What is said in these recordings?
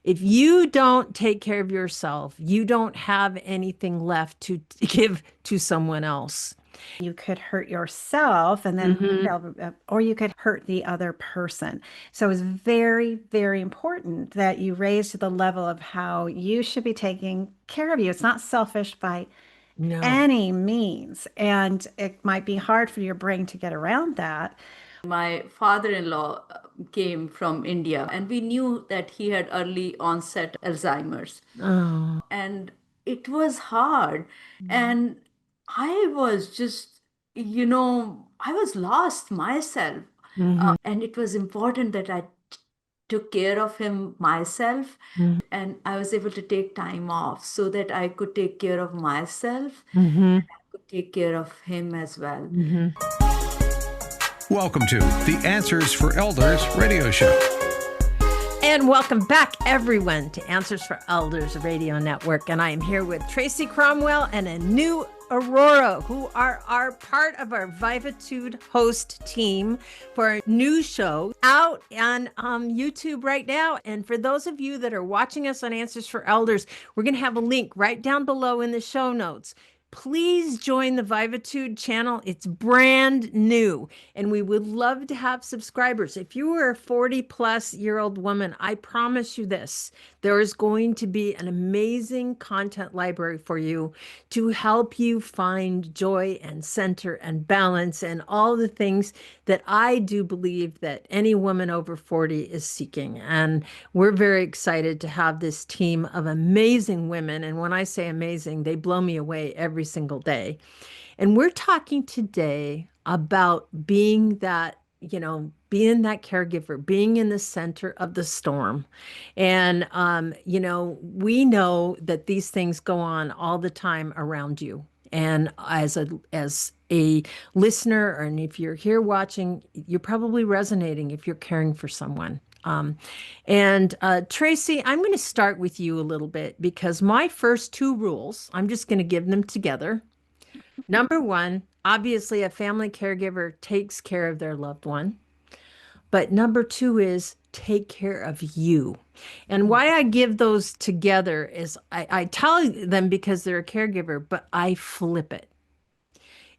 If you don't take care of yourself, you don't have anything left to give to someone else. You could hurt yourself and then, Hmm. or you could hurt the other person. So it's very, very important that you raise to the level of how you should be taking care of you. It's not selfish by No. any means. And it might be hard for your brain to get around that. My father-in-law came from India, and we knew that he had early onset Alzheimer's. Oh. And it was hard. And I was just, I was lost myself. Hmm. And it was important that I took care of him myself. And I was able to take time off so that I could take care of myself Hmm. and I could take care of him as well. Hmm. Welcome to the Answers for Elders radio show. And welcome back, everyone, to Answers for Elders Radio Network. And I am here with Tracy Cromwell and a new Arora, who are part of our Vivatude host team for our new show out on YouTube right now. And for those of you that are watching us on Answers for Elders, we're going to have a link right down below in the show notes. Please join the Vivatude channel. It's brand new, and we would love to have subscribers. If you are a 40-plus-year-old woman, I promise you this, there is going to be an amazing content library for you to help you find joy and center and balance and all the things that I do believe that any woman over 40 is seeking. And we're very excited to have this team of amazing women. And when I say amazing, they blow me away every single day. And we're talking today about being that, being that caregiver, being in the center of the storm. And, we know that these things go on all the time around you. And as a listener, and if you're here watching, you're probably resonating if you're caring for someone. Tracy, I'm going to start with you a little bit because my first two rules, I'm just going to give them together. Number one, obviously, a family caregiver takes care of their loved one. But number two is take care of you. And why I give those together is I tell them because they're a caregiver, but I flip it.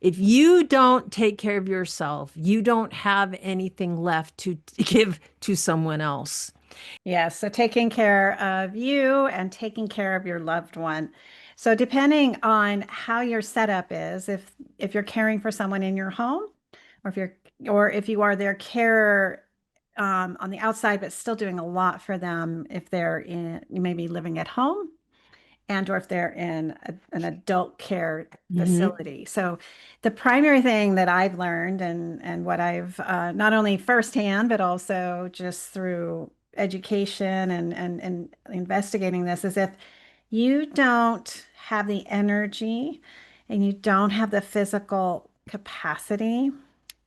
If you don't take care of yourself, you don't have anything left to give to someone else. Yes, so taking care of you and taking care of your loved one. So depending on how your setup is, if you're caring for someone in your home, or if you are their carer on the outside, but still doing a lot for them if they're in maybe living at home and or if they're in an adult care Hmm. facility. So the primary thing that I've learned and what I've not only firsthand, but also just through education and investigating this is if you don't have the energy and you don't have the physical capacity,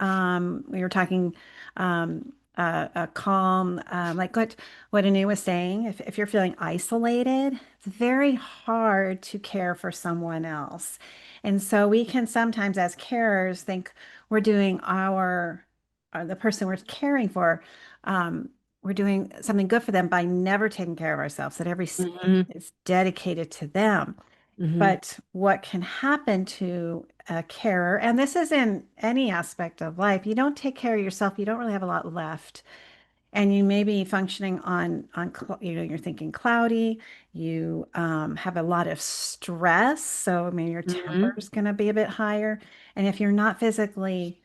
we were talking a calm, like what Anu was saying, if you're feeling isolated, it's very hard to care for someone else. And so we can sometimes, as carers, think we're doing the person we're caring for, we're doing something good for them by never taking care of ourselves, that every second Hmm. is dedicated to them. Hmm. But what can happen to a carer, and this is in any aspect of life, you don't take care of yourself, you don't really have a lot left. And you may be functioning you're thinking cloudy, you have a lot of stress. So, I mean, your temper Hmm. is going to be a bit higher. And if you're not physically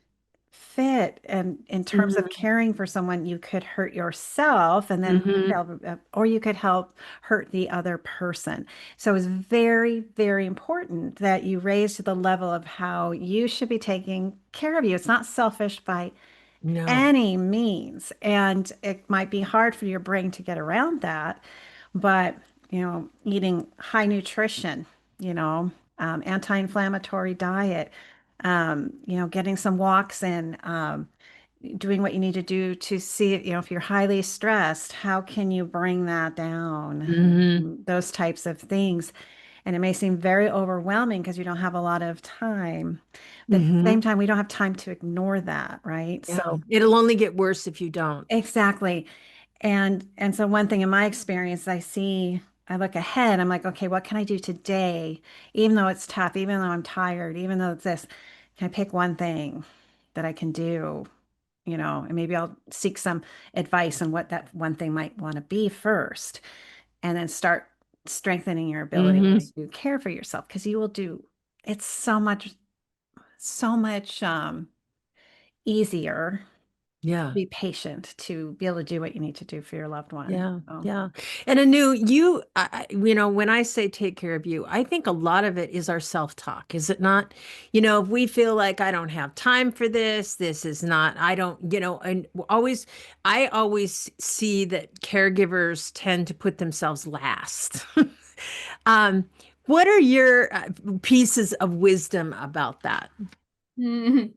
fit and in terms of Hmm. caring for someone, you could hurt yourself and then Hmm. or you could help hurt the other person. So it's very, very important that you raise to the level of how you should be taking care of you. It's not selfish by No. any means. And it might be hard for your brain to get around that, but eating high nutrition, anti-inflammatory diet, getting some walks in, doing what you need to do to see, if you're highly stressed, how can you bring that down? Hmm. Those types of things. And it may seem very overwhelming because you don't have a lot of time. But at the Hmm. same time, we don't have time to ignore that, right? So No, it'll only get worse if you don't. exactly. And so one thing in my experience, I look ahead, I'm like, okay, what can I do today? Even though it's tough, even though I'm tired, even though it's this, can I pick one thing that I can do, and maybe I'll seek some advice on what that one thing might want to be first, and then start strengthening your ability to care for yourself, because you will do, it's so much easier Yeah. be patient to be able to do what you need to do for your loved one. Yeah. So. Yeah. And Anu, when I say take care of you, I think a lot of it is our self-talk, is it not? If we feel like I don't have time for this is not, I don't, and I always see that caregivers tend to put themselves last. Um, what are your pieces of wisdom about that? Mhm.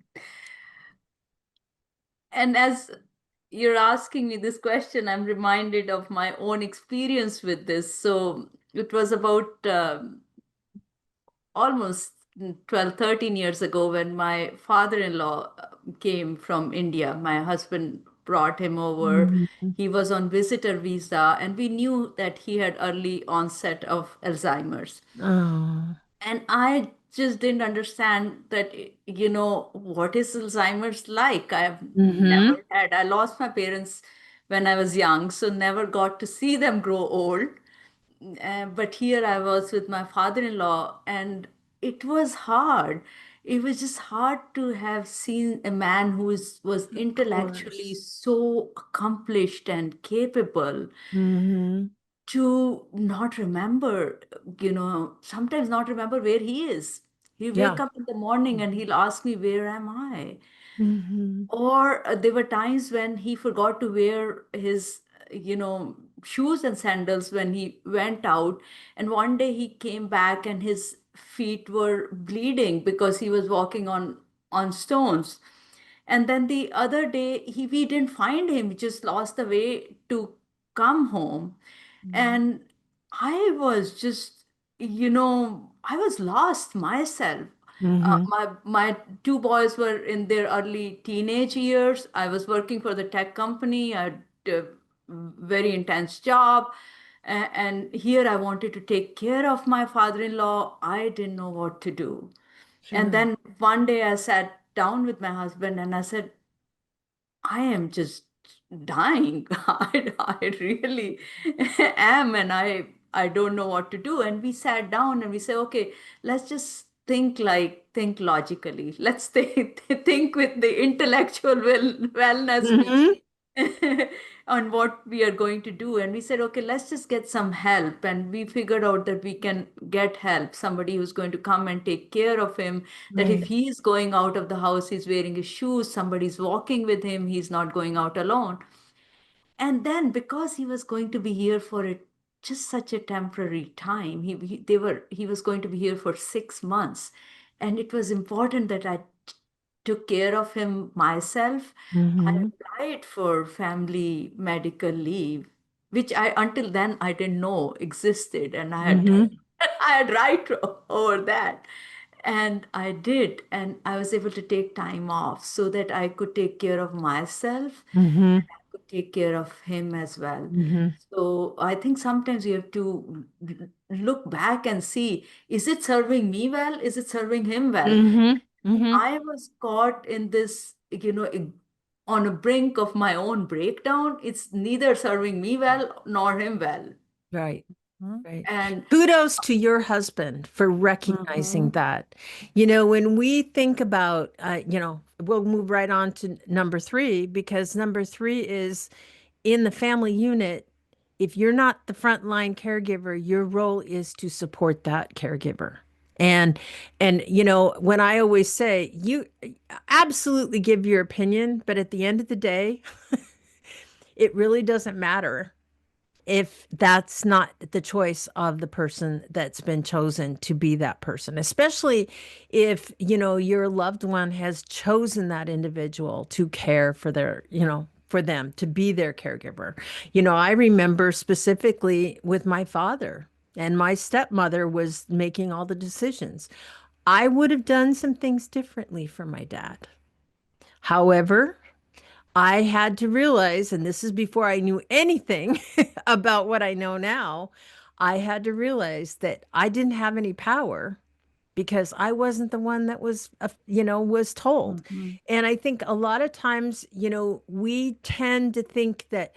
And as you're asking me this question, I'm reminded of my own experience with this. So it was about almost 12, 13 years ago when my father-in-law came from India. My husband brought him over. Mhm. He was on visitor visa, and we knew that he had early onset of Alzheimer's. Oh. And I just didn't understand that, what is Alzheimer's like? I've Mm-hmm. never had, I lost my parents when I was young, so never got to see them grow old. But here I was with my father-in-law, and it was hard. It was just hard to have seen a man was Of intellectually course. so accomplished and capable Mm-hmm. to not remember, sometimes not remember where he is. He'll wake Yeah. up in the morning and he'll ask me, "Where am I?" Mm-hmm. Or there were times when he forgot to wear his, shoes and sandals when he went out. And one day he came back and his feet were bleeding because he was walking on stones. And then the other day we didn't find him. He just lost the way to come home. And I was just, I was lost myself. Mm-hmm. My two boys were in their early teenage years. I was working for the tech company. I had a very intense job. And here I wanted to take care of my father-in-law. I didn't know what to do. And Sure. then one day I sat down with my husband and I said, I am just dying. I really am, and I don't know what to do. And we sat down and we said, okay, let's just think logically. Let's think with the intellectual wellness Mm-hmm. on what we are going to do. And we said, okay, let's just get some help. And we figured out that we can get help, somebody who's going to come and take care of him, that if Right. he's going out of the house, he's wearing his shoes, somebody's walking with him, he's not going out alone. And then because he was going to be here for just such a temporary time, he was going to be here for 6 months. And it was important that I took care of him myself. I Mm-hmm. applied for family medical leave, which I until then I didn't know existed, and I had Mm-hmm. I had right over that. And I did, and I was able to take time off so that I could take care of myself Mm-hmm. and I could take care of him as well. Mm-hmm. So I think sometimes you have to look back and see, is it serving me well? Is it serving him well? Mm-hmm. Mm-hmm. I was caught in this, on a brink of my own breakdown. It's neither serving me well nor him well. Right. Mhm. Right. And Kudos to your husband for recognizing Mhm. that. When we think about, we'll move right on to number three, because number three is in the family unit. If you're not the frontline caregiver, your role is to support that caregiver. And when I always say, you absolutely give your opinion, but at the end of the day, it really doesn't matter if that's not the choice of the person that's been chosen to be that person, especially if, your loved one has chosen that individual to care for for them to be their caregiver. I remember specifically with my father, and my stepmother was making all the decisions. I would have done some things differently for my dad. However, I had to realize, and this is before I knew anything about what I know now, I had to realize that I didn't have any power because I wasn't the one that was, was told. And I think a lot of times, we tend to think that,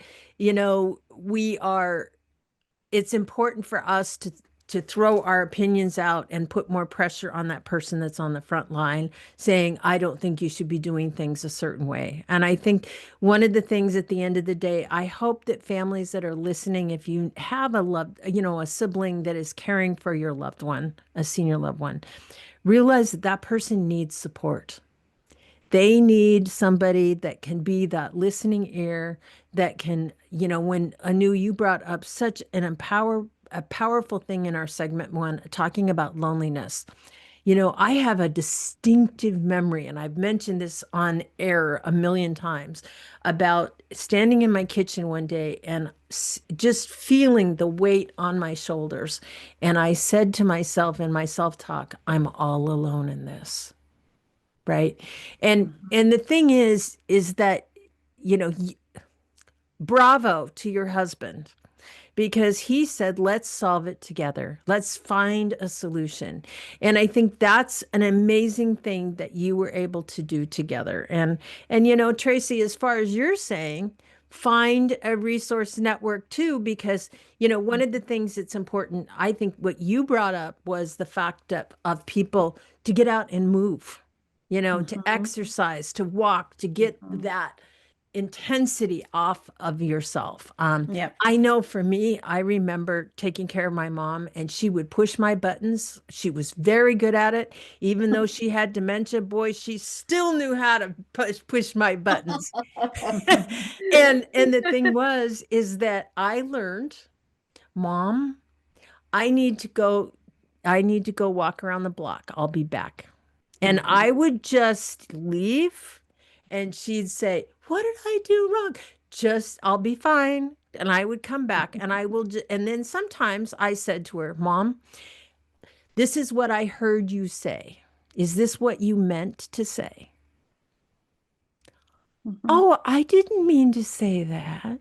it's important for us to throw our opinions out and put more pressure on that person that's on the front line saying, I don't think you should be doing things a certain way. And I think one of the things at the end of the day, I hope that families that are listening, if you have a sibling that is caring for your loved one, a senior loved one, realize that that person needs support. They need somebody that can be that listening ear that can, when Anu, you brought up such a powerful thing in our segment 1, talking about loneliness. I have a distinctive memory, and I've mentioned this on air a million times, about standing in my kitchen one day and just feeling the weight on my shoulders. And I said to myself in my self-talk, I'm all alone in this. Right. And the thing is that, bravo to your husband, because he said, let's solve it together. Let's find a solution. And I think that's an amazing thing that you were able to do together. And Tracy, as far as you're saying, find a resource network too, because, one of the things that's important, I think what you brought up was the fact of people to get out and move. To exercise, to walk, to get that intensity off of yourself. I know for me, I remember taking care of my mom, and she would push my buttons. She was very good at it. Even though she had dementia, boy, she still knew how to push my buttons. And the thing is that I learned, Mom, I need to go walk around the block. I'll be back. And I would just leave, and she'd say, what did I do wrong? I'll be fine. And I would come back, and and then sometimes I said to her, Mom, this is what I heard you say. Is this what you meant to say? Oh, I didn't mean to say that.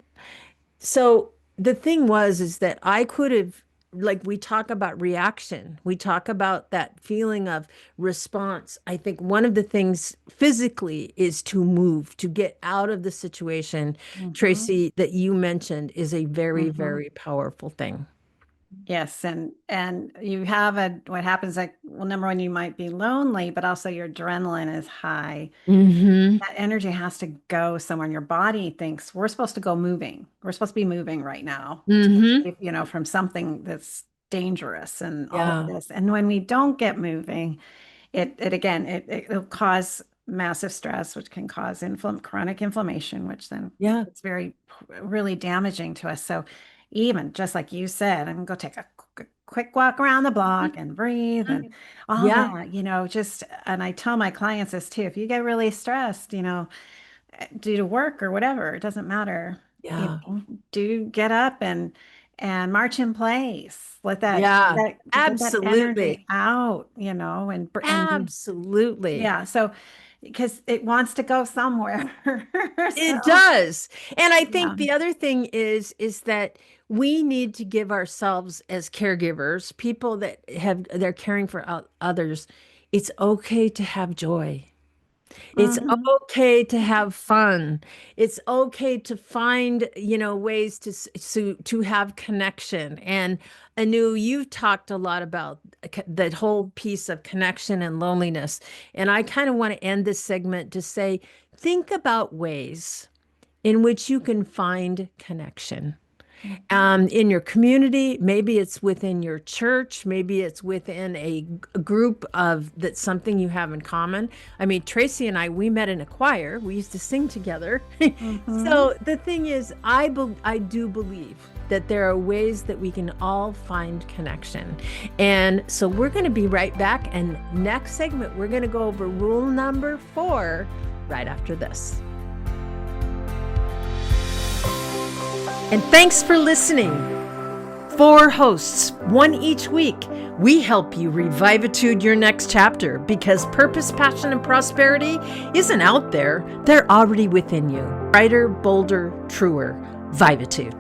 So the thing is that I could have, like, we talk about reaction. We talk about that feeling of response. I think one of the things physically is to move, to get out of the situation, Tracy, that you mentioned is a very, very powerful thing. Yes. And you have what happens, like, well, number one, you might be lonely, but also your adrenaline is high. That energy has to go somewhere, and your body thinks we're supposed to go moving. We're supposed to be moving right now, from something that's dangerous and all of this. And when we don't get moving, it'll cause massive stress, which can cause chronic inflammation, which then it's really damaging to us. So even just like you said, I'm going to go take a quick walk around the block and breathe and all that, and I tell my clients this too, if you get really stressed, due to work or whatever, it doesn't matter. Do get up and march in place. Let that energy out, and absolutely. So because it wants to go somewhere. It does. And I think the other thing is that we need to give ourselves as caregivers, people that they're caring for others, it's okay to have joy. It's okay to have fun. It's okay to find, ways to have connection. And Anu, you've talked a lot about that whole piece of connection and loneliness. And I kind of want to end this segment to say, think about ways in which you can find connection. In your community, maybe it's within your church, maybe it's within a group that's something you have in common. I mean, Tracy and we met in a choir. We used to sing together. So the thing is, I do believe that there are ways that we can all find connection. And so we're going to be right back. And next segment, we're going to go over rule number 4 right after this. And thanks for listening. 4 hosts, 1 each week. We help you Vivatude your next chapter, because purpose, passion, and prosperity isn't out there. They're already within you. Brighter, bolder, truer, Vivatude.